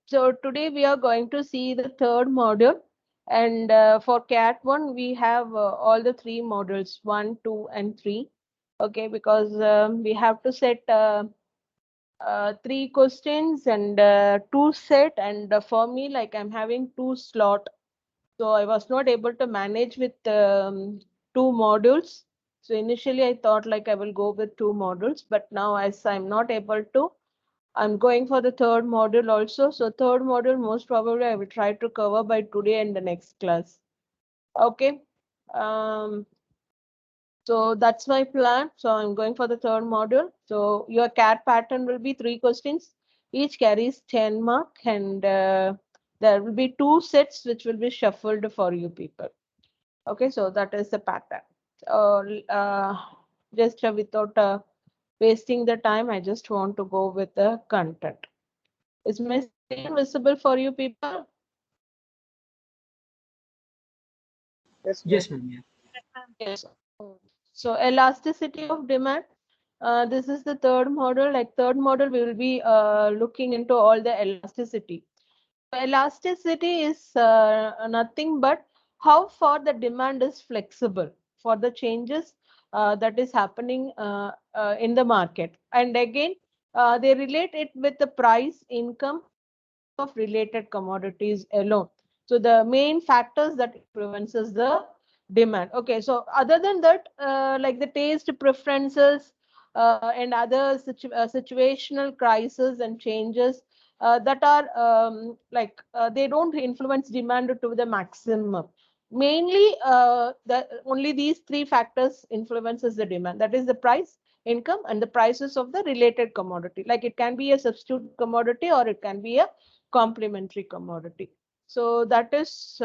So today we are going to see the third module, and for Cat 1 we have all the three modules 1, 2, and 3. Okay, because we have to set three questions and two set, and for me, like I'm having two slot, so I was not able to manage with two modules. So initially I thought like I will go with two modules, but now as I'm not able to, I'm going for the third module also. So third module, most probably I will try to cover by today and the next class. Okay. Um, so that's my plan. So I'm going for the third module. So your CAT pattern will be three questions. Each carries 10 mark, and there will be two sets which will be shuffled for you people. Okay, so that is the pattern. Just without wasting the time, I just want to go with the content. Is my screen visible for you people? Yes, ma'am. Yes, ma'am. Yeah. Yes. So elasticity of demand. This is the third model. Like third model, we will be looking into all the elasticity. Elasticity is nothing but how far the demand is flexible for the changes that is happening in the market. And again, they relate it with the price, income, of related commodities alone. So the main factors that influences the demand. Okay, so other than that, like the taste preferences and other situational crises and changes that are they don't influence demand to the maximum. Mainly, only these three factors influences the demand. That is the price, income, and the prices of the related commodity. Like it can be a substitute commodity or it can be a complementary commodity. So that is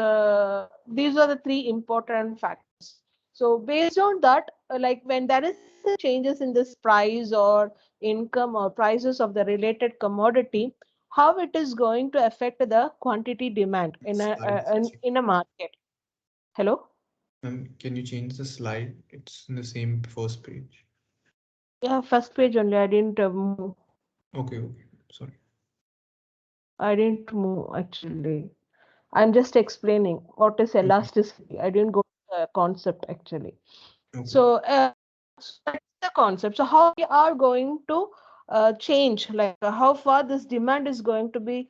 these are the three important factors. So based on that, like when there is changes in this price or income or prices of the related commodity, how it is going to affect the quantity demand in Slides. in a market. Hello. Can you change the slide? It's in the same first page. Yeah, first page only. I didn't move. Okay, okay. Sorry. I didn't move actually. I'm just explaining what is Okay, elasticity. I didn't go to the concept actually. okay. So, so that's the concept. So how we are going to change, like how far this demand is going to be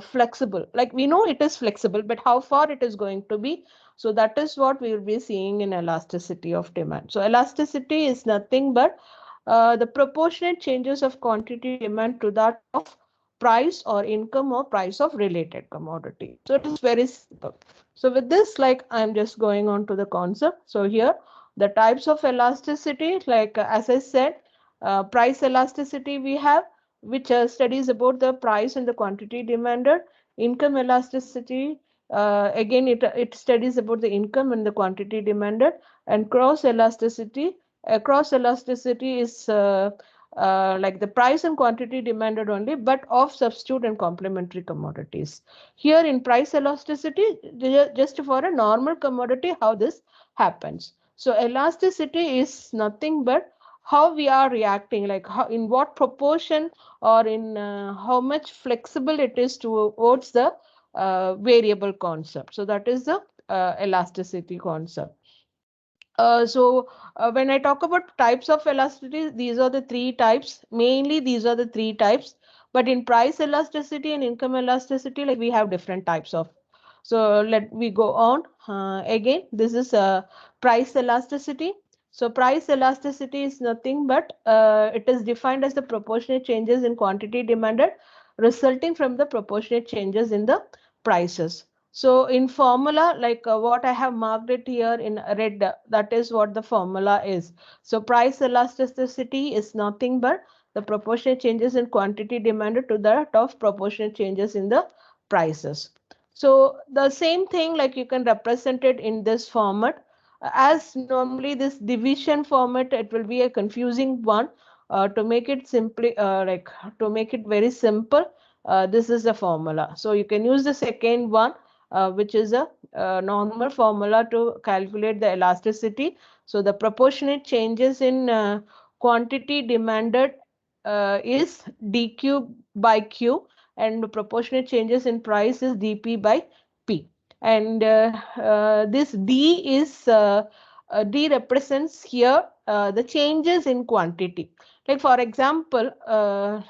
flexible. Like we know it is flexible, but how far it is going to be. So that is what we will be seeing in elasticity of demand. So elasticity is nothing but the proportionate changes of quantity demand to that of price or income or price of related commodity. So it is very simple. So with this, like I'm just going on to the concept. So here the types of elasticity, like as I said, price elasticity we have, which studies about the price and the quantity demanded. Income elasticity, again it studies about the income and the quantity demanded. And cross elasticity, cross elasticity is like the price and quantity demanded only, but of substitute and complementary commodities. Here in price elasticity, just for a normal commodity, how this happens. So elasticity is nothing but how we are reacting, like how, in what proportion or in how much flexible it is towards the variable concept. So that is the elasticity concept. When I talk about types of elasticity, these are the three types. Mainly, these are the three types. But in price elasticity and income elasticity, like we have different types of. So let we go on. Again, this is price elasticity. So price elasticity is nothing but it is defined as the proportionate changes in quantity demanded resulting from the proportionate changes in the prices. So in formula, like what I have marked it here in red, that is what the formula is. So price elasticity is nothing but the proportionate changes in quantity demanded to that of proportionate changes in the prices. So the same thing, like you can represent it in this format. As normally this division format, it will be a confusing one. To make it simply, to make it very simple, this is the formula. So you can use the second one, which is a normal formula to calculate the elasticity. So the proportionate changes in quantity demanded is dq by q, and proportionate changes in price is dp by p. And this d represents here the changes in quantity. Like for example,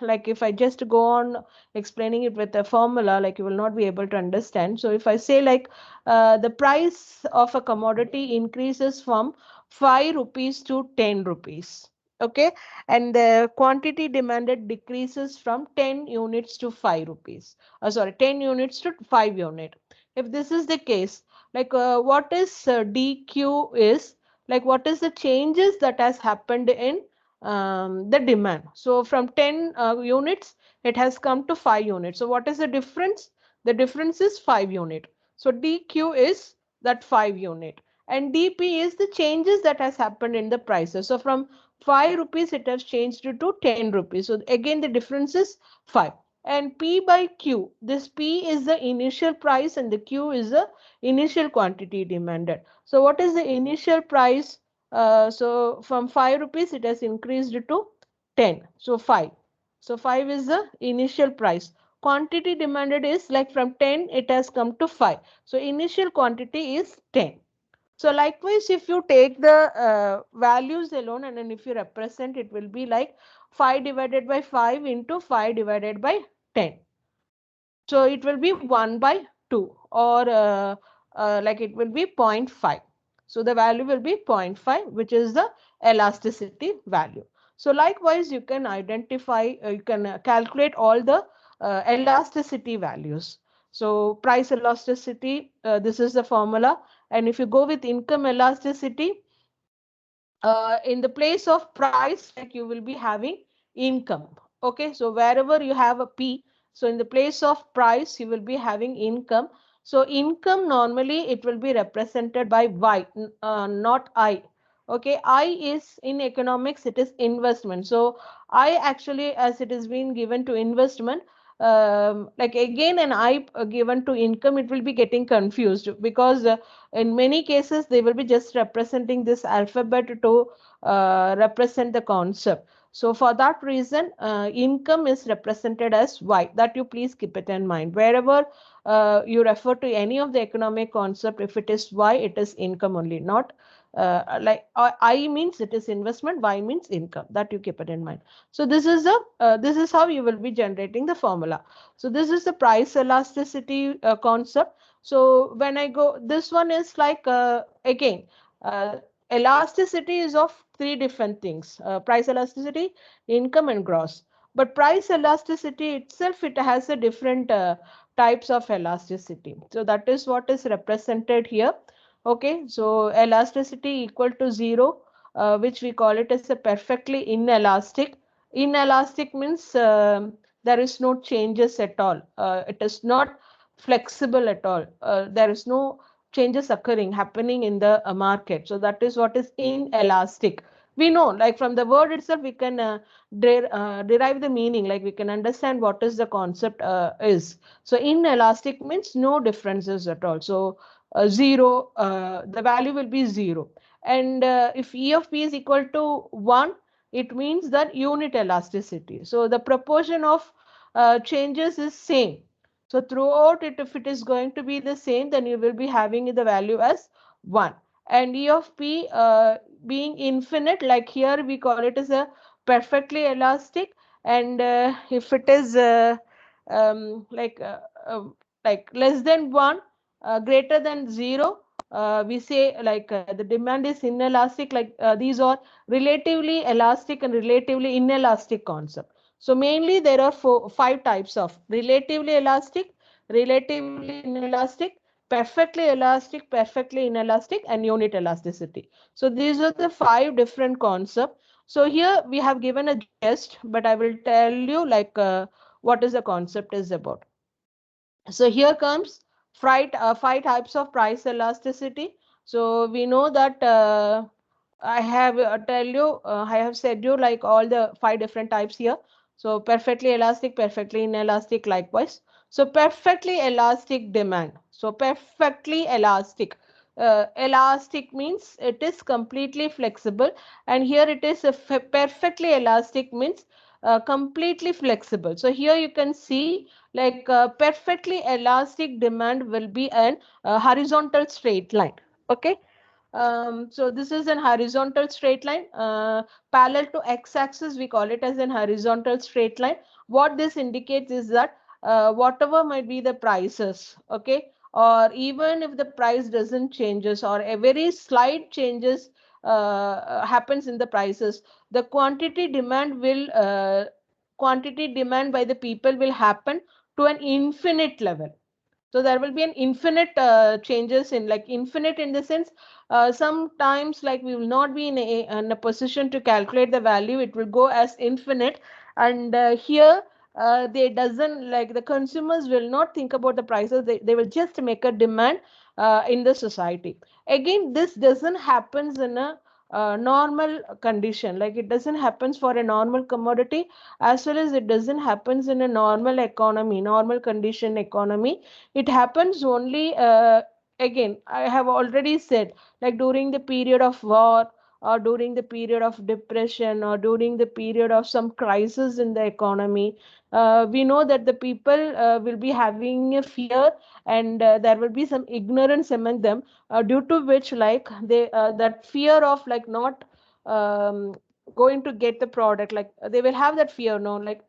like if I just go on explaining it with a formula, like you will not be able to understand. So if I say like the price of a commodity increases from 5 rupees to 10 rupees, okay, and the quantity demanded decreases from 10 units to 5 rupees, sorry, 10 units to 5 unit. If this is the case, like what is dq is like what is the changes that has happened in the demand. So from 10 units it has come to 5 units. So what is the difference? The difference is 5 unit. So dq is that 5 unit, and dp is the changes that has happened in the prices. So from 5 rupees it has changed to 10 rupees. So again the difference is 5. And p by q, this p is the initial price and the q is the initial quantity demanded. So what is the initial price? So from 5 rupees it has increased to 10. So 5. So 5 is the initial price. Quantity demanded is like from 10 it has come to 5. So initial quantity is 10. So likewise, if you take the values alone and then if you represent, it will be like 5 divided by 5 into 5 divided by 10. So it will be 1 by 2, or like it will be 0.5. So the value will be 0.5, which is the elasticity value. So likewise, you can identify, you can calculate all the elasticity values. So price elasticity, this is the formula. And if you go with income elasticity, in the place of price, like you will be having income. Okay, so wherever you have a p, so in the place of price you will be having income. So income normally it will be represented by y, not I. Okay, I is in economics, it is investment. So I actually, as it is being given to investment, like again an I given to income, it will be getting confused, because in many cases they will be just representing this alphabet to represent the concept. So for that reason, income is represented as y. That you please keep it in mind. Wherever you refer to any of the economic concept, if it is y, it is income only, not like I means it is investment, y means income. That you keep it in mind. So this is how you will be generating the formula. So this is the price elasticity concept. So when I go, this one is like again, uh, elasticity is of three different things: price elasticity, income, and gross. But price elasticity itself, it has a different types of elasticity. So that is what is represented here. Okay, so elasticity equal to 0, which we call it as a perfectly inelastic. Inelastic means there is no changes at all. It is not flexible at all. There is no changes occurring happening in the market. So that is what is inelastic. We know, like from the word itself, we can derive the meaning, like we can understand what is the concept is. So inelastic means no differences at all. So 0, the value will be 0. And if E of P is equal to 1, it means that unit elasticity. So the proportion of changes is same. So throughout it, if it is going to be the same, then you will be having the value as 1. And E of P being infinite, like here we call it as a perfectly elastic. And if it is um, like uh, uh, like less than 1, greater than 0, we say like the demand is inelastic. Like these are relatively elastic and relatively inelastic concept. So mainly there are 5 types of relatively elastic, relatively inelastic, perfectly inelastic, and unit elasticity. So these are the 5 different concepts. So here we have given a gist, but I will tell you like what is the concept is about. So here comes 5 types of price elasticity. So we know that I have tell you, I have said you like all the 5 different types here. So perfectly elastic, perfectly inelastic, likewise. So perfectly elastic demand. So perfectly elastic. Elastic means it is completely flexible, and here it is perfectly elastic means completely flexible. So here you can see like perfectly elastic demand will be an horizontal straight line. Okay. So this is an horizontal straight line, parallel to x-axis. We call it as an horizontal straight line. What this indicates is that whatever might be the prices, okay, or even if the price doesn't changes or a very slight changes happens in the prices, the quantity demand by the people will happen to an infinite level. So there will be an infinite changes in, like infinite in the sense, sometimes like we will not be in a position to calculate the value, it will go as infinite. And here they doesn't, like the consumers will not think about the prices, they will just make a demand in the society. Again, this doesn't happens in a normal condition, like it doesn't happens for a normal commodity, as well as it doesn't happens in a normal economy, normal condition economy. It happens only, again, I have already said, like during the period of war, or during the period of depression, or during the period of some crisis in the economy. We know that the people will be having a fear, and there will be some ignorance among them, due to which like they that fear of like not um, going to get the product, like they will have that fear, no, like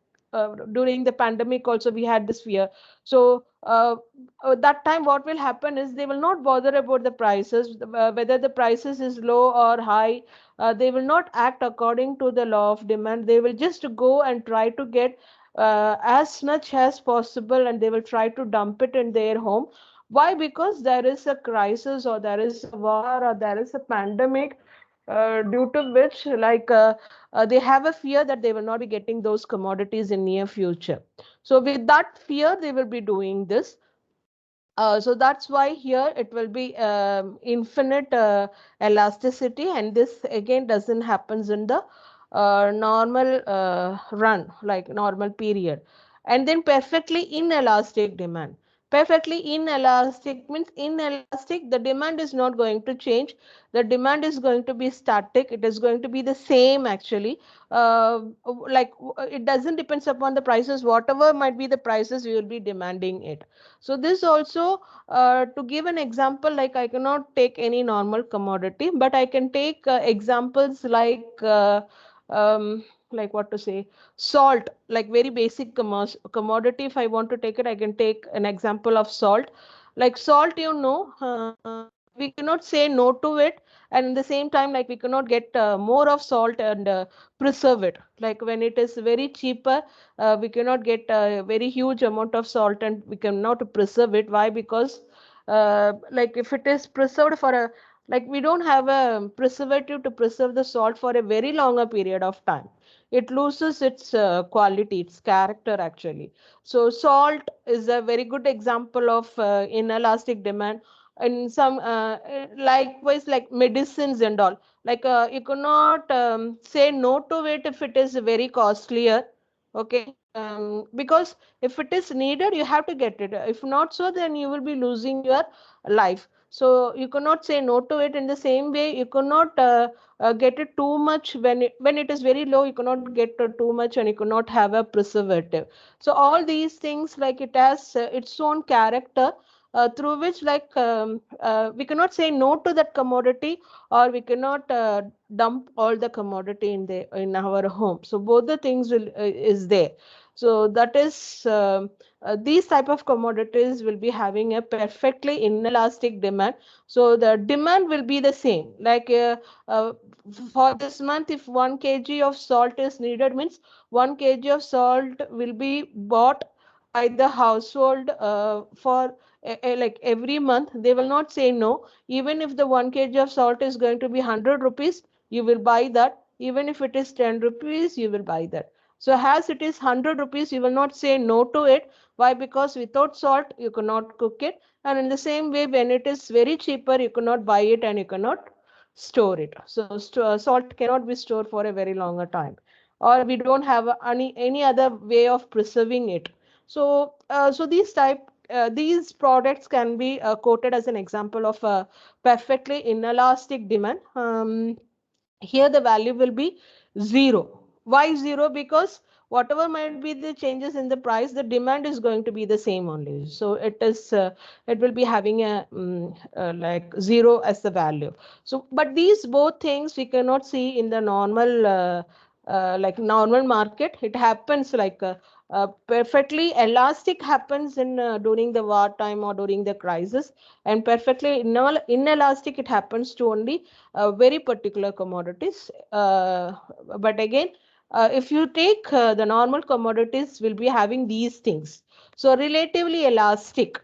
during the pandemic also we had this fear. So that time what will happen is they will not bother about the prices, whether the prices is low or high. They will not act according to the law of demand, they will just go and try to get as much as possible, and they will try to dump it in their home. Why? Because there is a crisis, or there is a war, or there is a pandemic, due to which like they have a fear that they will not be getting those commodities in near future. So with that fear they will be doing this. So that's why here it will be infinite elasticity, and this again doesn't happens in the normal run, like normal period. And then perfectly inelastic demand. Perfectly inelastic means inelastic, the demand is not going to change, the demand is going to be static, it is going to be the same actually. Like it doesn't depends upon the prices, whatever might be the prices we will be demanding it. So this also, to give an example, like I cannot take any normal commodity, but I can take examples like what to say, salt, like very basic commodity. If I want to take it, I can take an example of salt. Like salt, we cannot say no to it, and at the same time, like we cannot get more of salt and preserve it. Like when it is very cheaper, we cannot get a very huge amount of salt and we cannot preserve it. Why? Because like if it is preserved for a, like we don't have a preservative to preserve the salt for a very longer period of time, it loses its quality, its character actually. So salt is a very good example of inelastic demand. And some likewise, like medicines and all, like you cannot say no to it if it is very costlier. Okay. Because if it is needed, you have to get it. If not so, then you will be losing your life. So you cannot say no to it. In the same way, you cannot get it too much. When it is very low, you cannot get too much, and you cannot have a preservative. So all these things, like it has its own character, through which like we cannot say no to that commodity, or we cannot dump all the commodity in our home. So both the things will is there. So that is these type of commodities will be having a perfectly inelastic demand. So the demand will be the same, like uh, for this month, if 1 kg of salt is needed, means 1 kg of salt will be bought by the household for like every month. They will not say no. Even if the 1 kg of salt is going to be 100 rupees, you will buy that. Even if it is 10 rupees, you will buy that. So as it is 100 rupees, you will not say no to it. Why? Because without salt, you cannot cook it. And in the same way, when it is very cheaper, you cannot buy it and you cannot store it. So salt cannot be stored for a very longer time. Or we don't have any other way of preserving it. So these products can be quoted as an example of a perfectly inelastic demand. Here the value will be zero. Why zero? Because whatever might be the changes in the price, the demand is going to be the same only. So it will be having a like zero as the value. So but these both things we cannot see in the normal like normal market. It happens like perfectly elastic happens in during the war time or during the crisis, and perfectly inelastic it happens to only very particular commodities. But again, if you take the normal commodities will be having these things. So relatively elastic,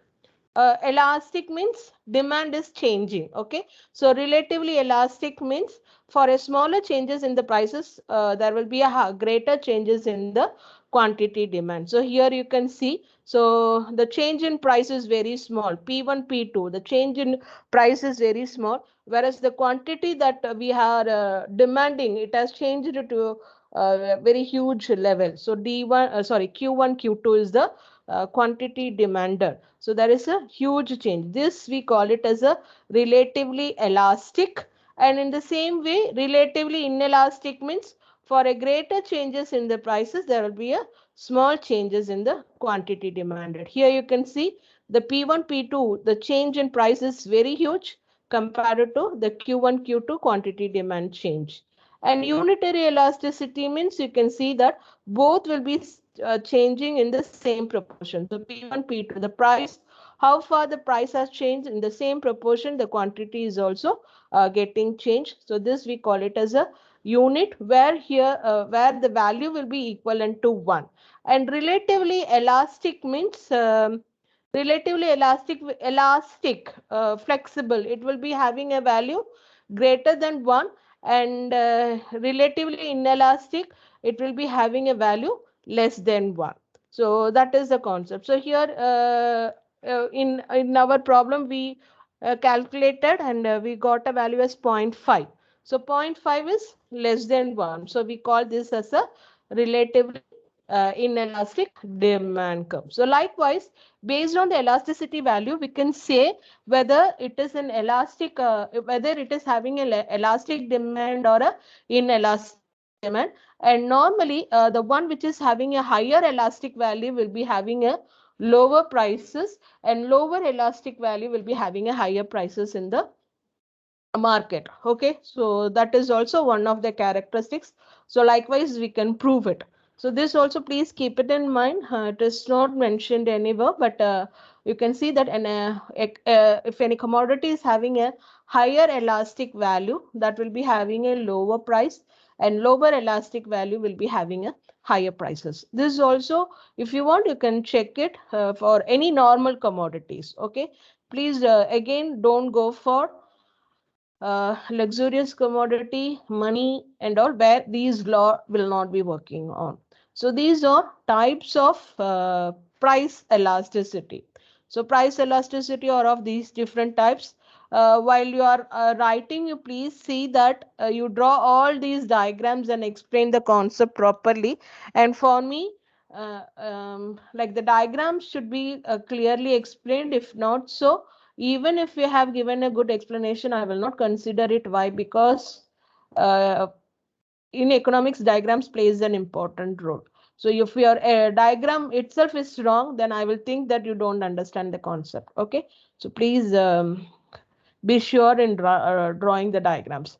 elastic means demand is changing. Okay, so relatively elastic means for a smaller changes in the prices, there will be a greater changes in the quantity demand. So here you can see, so the change in price is very small, P1 P2, the change in price is very small, whereas the quantity that we are demanding, it has changed to a very huge level. So D1 sorry, Q1 Q2 is the quantity demanded. So there is a huge change. This we call it as a relatively elastic. And in the same way, relatively inelastic means for a greater changes in the prices, there will be a small changes in the quantity demanded. Here you can see the P1, P2, the change in price is very huge compared to the Q1, Q2 quantity demand change. And unitary elasticity means you can see that both will be changing in the same proportion. So P1, P2, the price, how far the price has changed in the same proportion, the quantity is also getting changed. So this we call it as a unit, where here where the value will be equivalent to 1. And relatively elastic means relatively elastic, flexible. It will be having a value greater than 1, and relatively inelastic, it will be having a value less than 1. So that is the concept. So here in our problem we calculated, and we got a value as 0.5. So zero point 0.5 is less than 1. So we call this as a relatively inelastic demand curve. So likewise, based on the elasticity value, we can say whether it is an elastic, whether it is having an elastic demand or a inelastic demand. And normally, the one which is having a higher elastic value will be having a lower prices, and lower elastic value will be having a higher prices in the market. Okay, so that is also one of the characteristics. So likewise we can prove it. So this also please keep it in mind. It is not mentioned anywhere, but you can see that if any commodity is having a higher elastic value, that will be having a lower price, and lower elastic value will be having a higher prices. This is also, if you want, you can check it for any normal commodities. Okay, please again don't go for luxurious commodity, money, and all, where these law will not be working on. So these are types of price elasticity. So price elasticity are of these different types. While you are writing, you please see that you draw all these diagrams and explain the concept properly. And for me, like the diagrams should be clearly explained. If not so, even if we have given a good explanation, I will not consider it. Why? Because uh, in economics, diagrams plays an important role. So if your diagram itself is wrong, then I will think that you don't understand the concept. Okay, so please be sure in drawing the diagrams.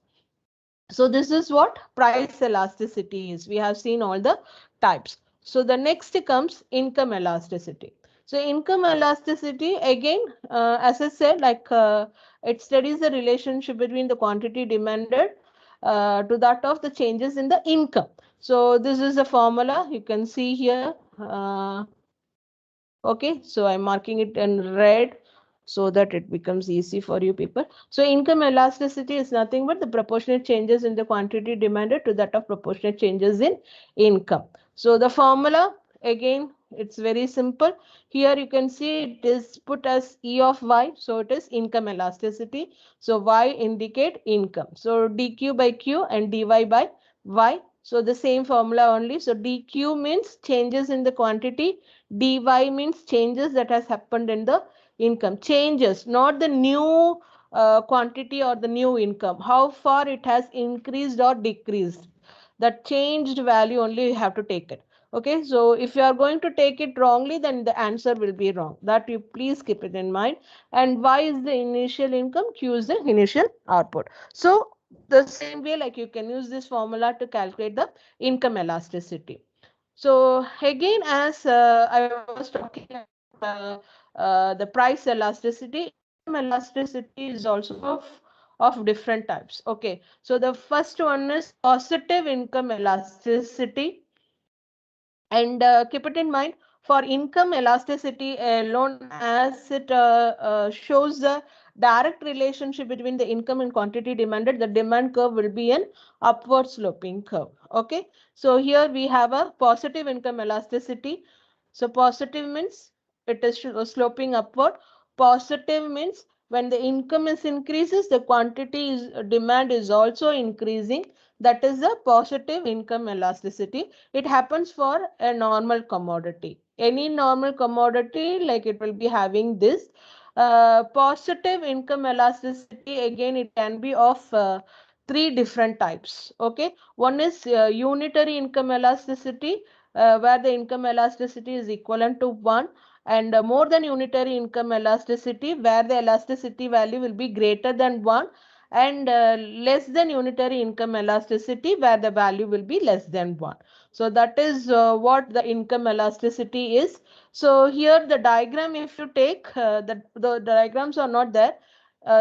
So this is what price elasticity is. We have seen all the types. So the next comes income elasticity. So income elasticity, again, as I said, like it studies the relationship between the quantity demanded to that of the changes in the income. So this is a formula you can see here. Okay, so I'm marking it in red so that it becomes easy for you people. So income elasticity is nothing but the proportionate changes in the quantity demanded to that of proportionate changes in income. So the formula, again, it's very simple. Here you can see it is put as E of Y. So it is income elasticity. So Y indicate income. So dQ by Q and dy by Y. So the same formula only. So dQ means changes in the quantity, dy means changes that has happened in the income. Changes, not the new quantity or the new income, how far it has increased or decreased. That changed value only you have to take it. Okay, so if you are going to take it wrongly, then the answer will be wrong. That you please keep it in mind. And Y is the initial income, Q is the initial output. So the same way, like you can use this formula to calculate the income elasticity. So again, as I was talking about the price elasticity, income elasticity is also of different types. Okay, so the first one is positive income elasticity, and keep it in mind, for income elasticity alone, as it shows the direct relationship between the income and quantity demanded, the demand curve will be an upward sloping curve. Okay, so here we have a positive income elasticity. So positive means it is sloping upward. Positive means when the income is increases, the quantity is demand is also increasing. That is the positive income elasticity. It happens for a normal commodity. Any normal commodity, like it will be having this positive income elasticity. Again, it can be of three different types. Okay, one is unitary income elasticity, where the income elasticity is equivalent to 1, and more than unitary income elasticity, where the elasticity value will be greater than 1, and less than unitary income elasticity, where the value will be less than 1. So that is what the income elasticity is. So here the diagram, if you take the diagrams are not there,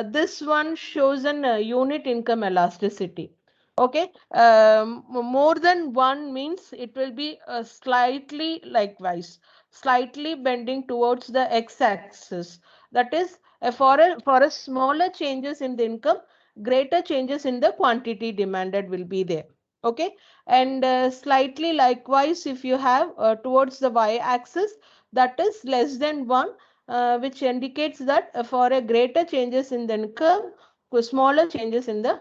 this one shows an unit income elasticity. Okay, more than 1 means it will be slightly likewise, slightly bending towards the x-axis. That is, for a smaller changes in the income, greater changes in the quantity demanded will be there. Okay, and slightly likewise, if you have towards the y-axis, that is less than 1, which indicates that for a greater changes in the income, smaller changes in the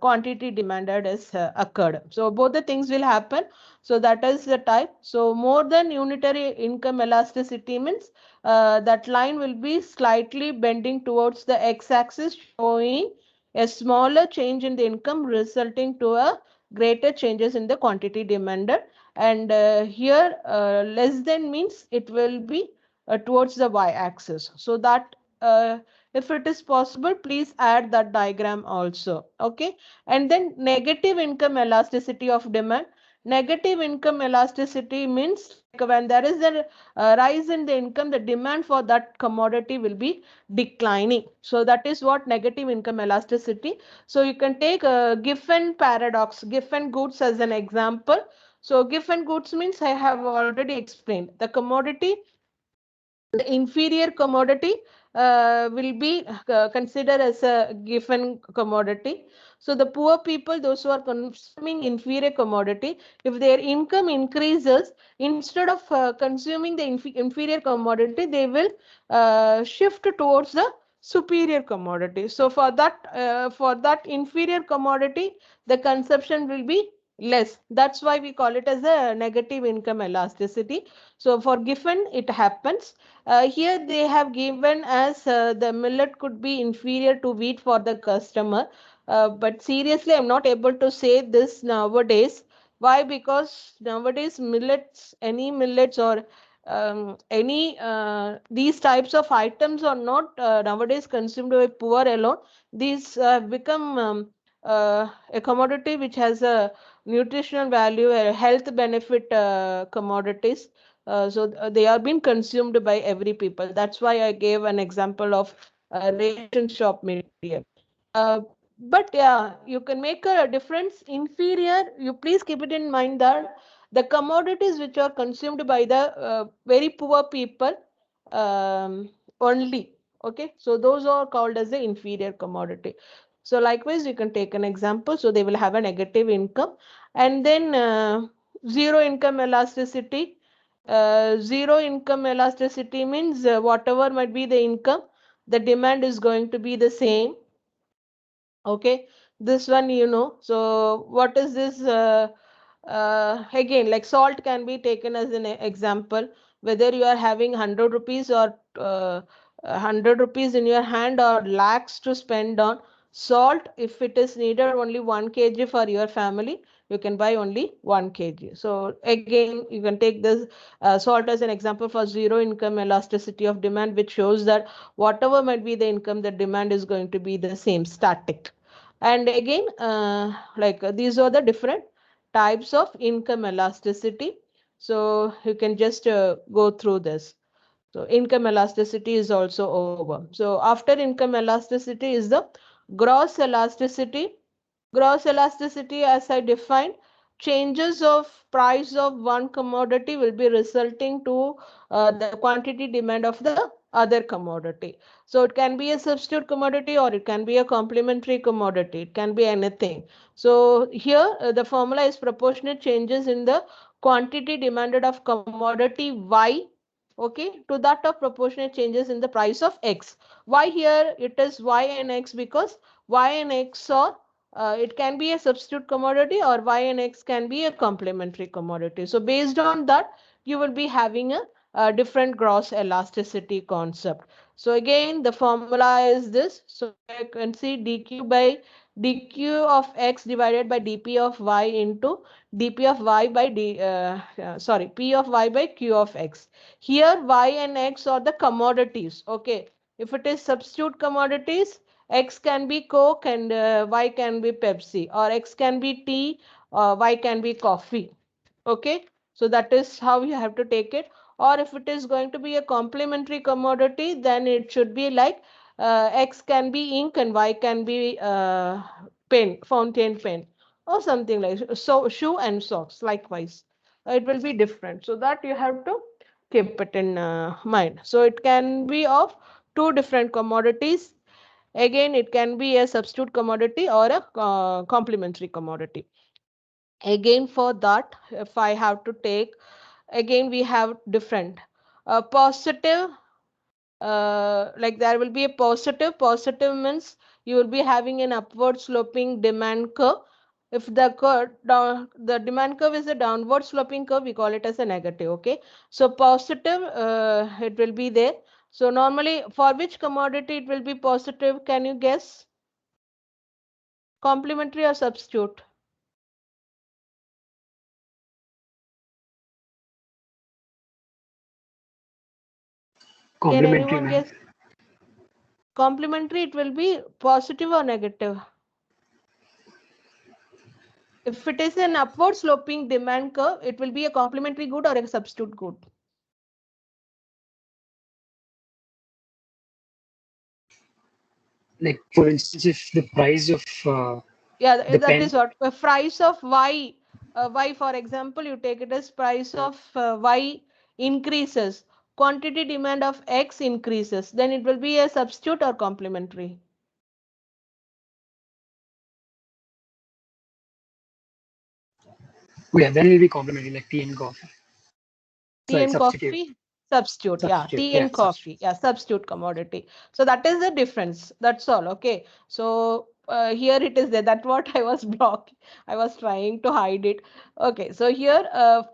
quantity demanded is occurred. So both the things will happen. So that is the type. So more than unitary income elasticity means that line will be slightly bending towards the x-axis, showing a smaller change in the income resulting to a greater changes in the quantity demanded. And here less than means it will be towards the y-axis. So that if it is possible, please add that diagram also. Okay, and then negative income elasticity of demand. Negative income elasticity means like when there is a rise in the income, the demand for that commodity will be declining. So that is what negative income elasticity. So you can take Giffen paradox, Giffen goods as an example. So Giffen goods means I have already explained the commodity, the inferior commodity will be considered as a given commodity. So the poor people, those who are consuming inferior commodity, if their income increases, instead of consuming the inferior commodity, they will shift towards the superior commodity. So for that inferior commodity, the consumption will be less. That's why we call it as a negative income elasticity. So for given it happens. Here they have given as the millet could be inferior to wheat for the customer. But seriously, I'm not able to say this nowadays. Why? Because nowadays millets, any millets or any these types of items are not nowadays consumed by poor alone. These have become a commodity which has a nutritional value, a health benefit commodities. They are being consumed by every people. That's why I gave an example of ration shop material. Uh, but yeah, you can make a difference. Inferior, you please keep it in mind that the commodities which are consumed by the very poor people only. Okay, so those are called as the inferior commodity. So likewise, you can take an example. So they will have a negative income, and then zero income elasticity. Zero income elasticity means whatever might be the income, the demand is going to be the same. Okay, this one you know. So what is this? Again, like salt can be taken as an example. Whether you are having 100 rupees or 100 rupees in your hand or lakhs to spend on salt, if it is needed only 1 kg for your family, you can buy only 1 kg. So again, you can take this salt as an example for zero income elasticity of demand, which shows that whatever might be the income, the demand is going to be the same, static. And again, these are the different types of income elasticity. So you can just go through this. So income elasticity is also over. So after income elasticity is the gross elasticity. Gross elasticity, as I defined, changes of price of one commodity will be resulting to the quantity demand of the other commodity. So it can be a substitute commodity or it can be a complementary commodity. It can be anything. So here the formula is proportionate changes in the quantity demanded of commodity Y, okay, to that of proportionate changes in the price of X. Why here it is Y and X? Because Y and X are it can be a substitute commodity or Y and X can be a complementary commodity. So based on that, you will be having a different gross elasticity concept. So again, the formula is this. So you can see dq by dq of x divided by dp of y into dp of y by p of y by q of x. Here y and x are the commodities. Okay, if it is substitute commodities, X can be Coke and Y can be Pepsi, or X can be tea, or Y can be coffee. Okay, so that is how you have to take it. Or if it is going to be a complementary commodity, then it should be like X can be ink and Y can be pen, fountain pen, or something like so. Shoe and socks, likewise, it will be different. So that you have to keep it in mind. So it can be of two different commodities. Again, it can be a substitute commodity or a complementary commodity. Again, for that, if I have to take, again, we have different positive, like there will be a positive. Positive means you will be having an upward sloping demand curve. If the curve down, the demand curve is a downward sloping curve, we call it as a negative. Okay, so positive, it will be there. So normally, for which commodity it will be positive? Can you guess? Complementary or substitute? Can Complementary, anyone ma'am. guess? Complementary, it will be positive or negative. If it is an upward sloping demand curve, it will be a complementary good or a substitute good. Like, for instance, if the price of Yeah, the that pen, is what. The price of Y, Y, for example, you take it as price of Y increases, quantity demand of X increases, then it will be a substitute or complementary. oh yeah, then it will be complementary, like tea and coffee. Tea Sorry, and substitute. coffee, substitute. Yeah, Substitute. tea Yeah, and substitute. coffee. Yeah, substitute commodity. So that is the difference. That's all. Okay. So here it is there. That's what I was blocking. I was trying to hide it. Okay. So here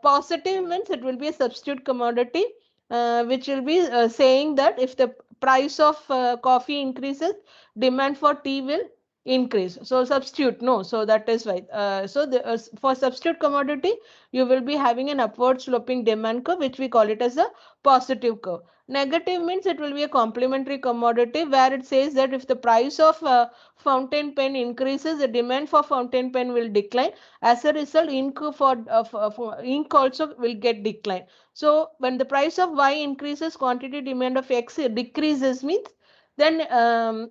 positive means it will be a substitute commodity, which will be saying that if the price of coffee increases, demand for tea will increase. So substitute, no. So that is right. For substitute commodity, you will be having an upward sloping demand curve, which we call it as a positive curve. Negative means it will be a complementary commodity where it says that if the price of fountain pen increases, the demand for fountain pen will decline. As a result, for ink also will get decline. So when the price of Y increases, quantity demand of X decreases means then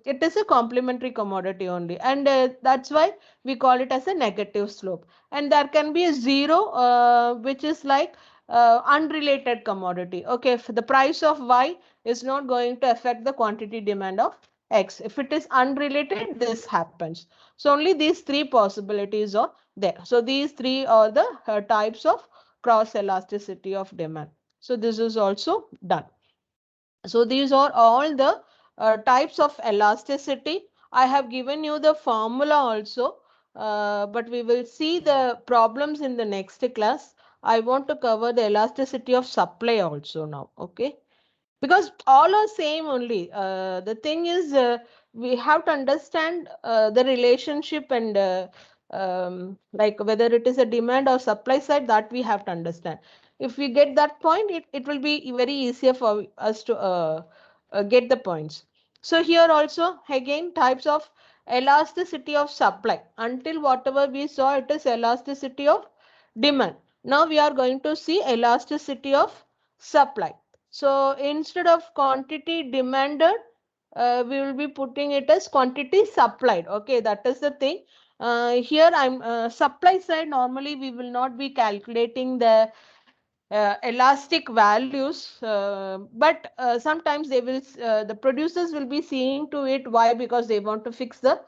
it is a complementary commodity only, and that's why we call it as a negative slope. And there can be a zero, which is like unrelated commodity. Okay, if the price of Y is not going to affect the quantity demand of X, if it is unrelated, this happens. So only these three possibilities are there. So these three are the types of cross elasticity of demand. So this is also done. So these are all the types of elasticity. I have given you the formula also, but we will see the problems in the next class. I want to cover the elasticity of supply also now. Okay, because all are same only. The thing is, we have to understand the relationship and like whether it is a demand or supply side, that we have to understand. If we get that point, it will be very easier for us to get the points. So here also again types of elasticity of supply. Until whatever we saw, it is elasticity of demand. Now we are going to see elasticity of supply. So instead of quantity demanded, we will be putting it as quantity supplied. Okay, that is the thing. Here I'm supply side. Normally we will not be calculating the elastic values, but sometimes they will the producers will be seeing to it. Why? Because they want to fix the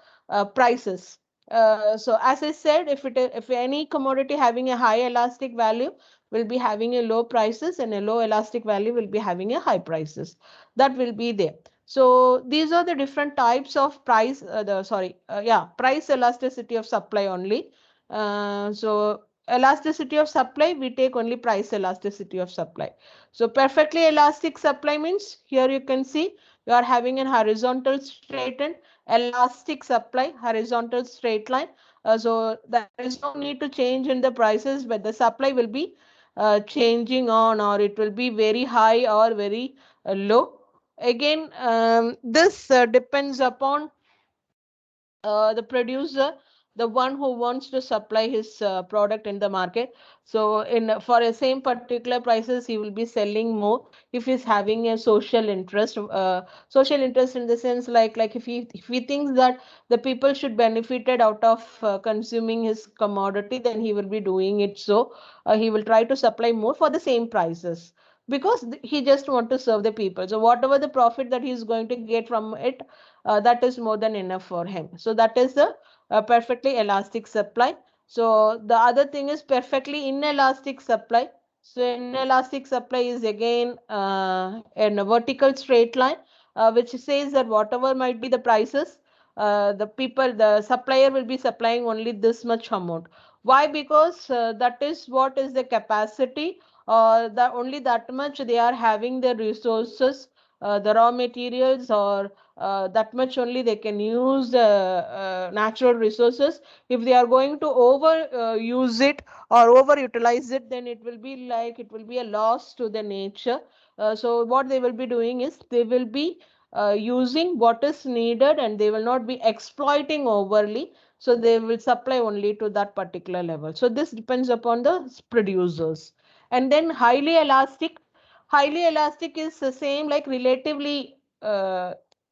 prices. So as I said, if any commodity having a high elastic value will be having a low prices, and a low elastic value will be having a high prices, that will be there. So these are the different types of price, the sorry yeah, price elasticity of supply only. So elasticity of supply, we take only price elasticity of supply. So perfectly elastic supply means, here you can see you are having a horizontal straightened elastic supply, horizontal straight line. So there is no need to change in the prices, but the supply will be changing on, or it will be very high or very low. Again, this depends upon the producer, the one who wants to supply his product in the market. So in for a same particular prices, he will be selling more if he's having a social interest. Social interest in the sense, like if he thinks that the people should benefited out of consuming his commodity, then he will be doing it. So he will try to supply more for the same prices, because he just want to serve the people. So whatever the profit that he is going to get from it, that is more than enough for him. So that is the perfectly elastic supply. So the other thing is perfectly inelastic supply. So inelastic supply is again in a vertical straight line, which says that whatever might be the prices, the supplier will be supplying only this much amount. Why? Because that is what is the capacity, that only that much they are having the resources, the raw materials, or that much only they can use the natural resources. If they are going to over use it or over utilize it, then it will be a loss to the nature. So what they will be doing is, they will be using what is needed, and they will not be exploiting overly. So they will supply only to that particular level. So this depends upon the producers. And then highly elastic is the same, like relatively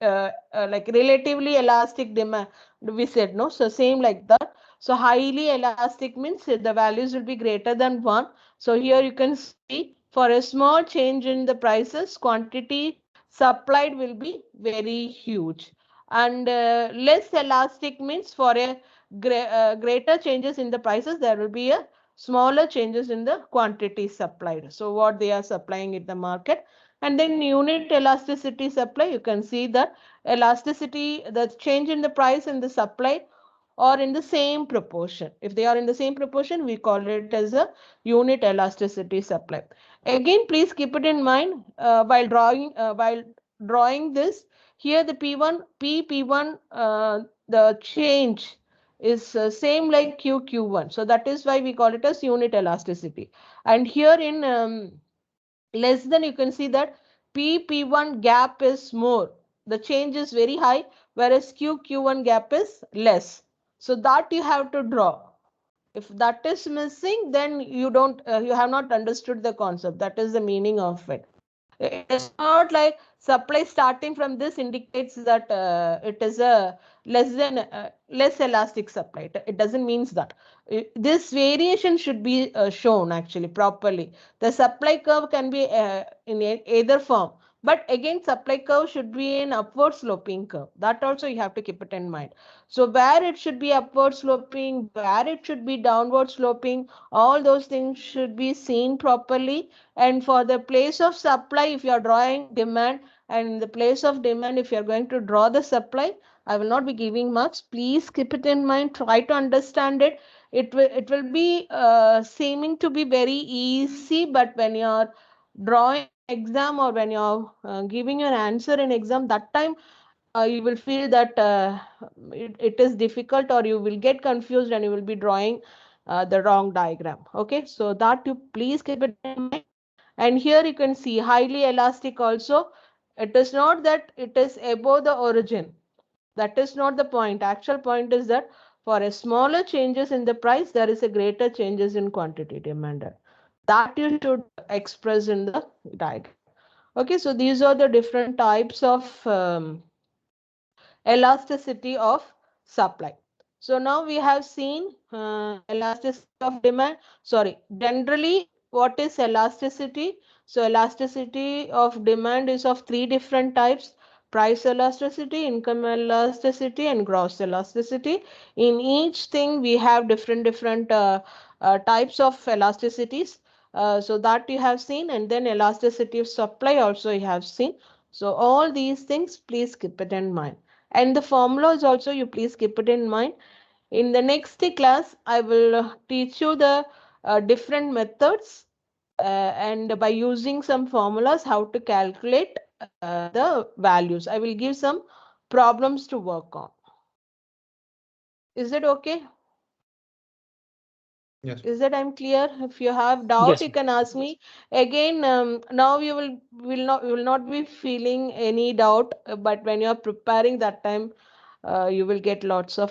relatively elastic demand, we said, no? So same like that. So highly elastic means the values will be greater than 1. So here you can see, for a small change in the prices, quantity supplied will be very huge. And less elastic means, for a greater changes in the prices, there will be a smaller changes in the quantity supplied. So what they are supplying in the market. And then unit elasticity supply, you can see that elasticity, the change in the price and the supply are in the same proportion. If they are in the same proportion, we call it as a unit elasticity supply. Again, please keep it in mind while drawing this. Here the P1 the change is same like Q1. So that is why we call it as unit elasticity. And here in less than, you can see that P1 gap is more. The change is very high, whereas Q1 gap is less. So that you have to draw. If that is missing, then you have not understood the concept. That is the meaning of it. It is not like supply starting from this indicates that it is a less elastic supply. It doesn't means that. This variation should be shown actually properly. The supply curve can be in either form, but again supply curve should be an upward sloping curve. That also you have to keep it in mind. So where it should be upward sloping, where it should be downward sloping, all those things should be seen properly. And for the place of supply, if you are drawing demand, and in the place of demand, if you are going to draw the supply, I will not be giving marks. Please keep it in mind. Try to understand it. It will be seeming to be very easy, but when you are drawing in exam, or when you are giving your answer in exam, that time you will feel that it is difficult, or you will get confused and you will be drawing the wrong diagram. Okay, so that you please keep it in mind. And here you can see highly elastic also. It is not that it is above the origin. That is not the point. Actual point is that for a smaller changes in the price, there is a greater changes in quantity demanded. That you should express in the diagram. Okay, so these are the different types of elasticity of supply. So now we have seen elasticity of demand. Sorry, generally what is elasticity? So elasticity of demand is of three different types: price elasticity, income elasticity, and gross elasticity. In each thing we have different types of elasticities. So that you have seen, and then elasticity of supply also you have seen. So all these things please keep it in mind, and the formulas also you please keep it in mind. In the next class I will teach you the different methods, and by using some formulas how to calculate the values. I will give some problems to work on. Is it okay? Yes. Is that I'm clear? If you have doubt, Yes, you ma'am. can ask me again. Now you will not be feeling any doubt, but when you are preparing that time, you will get lots of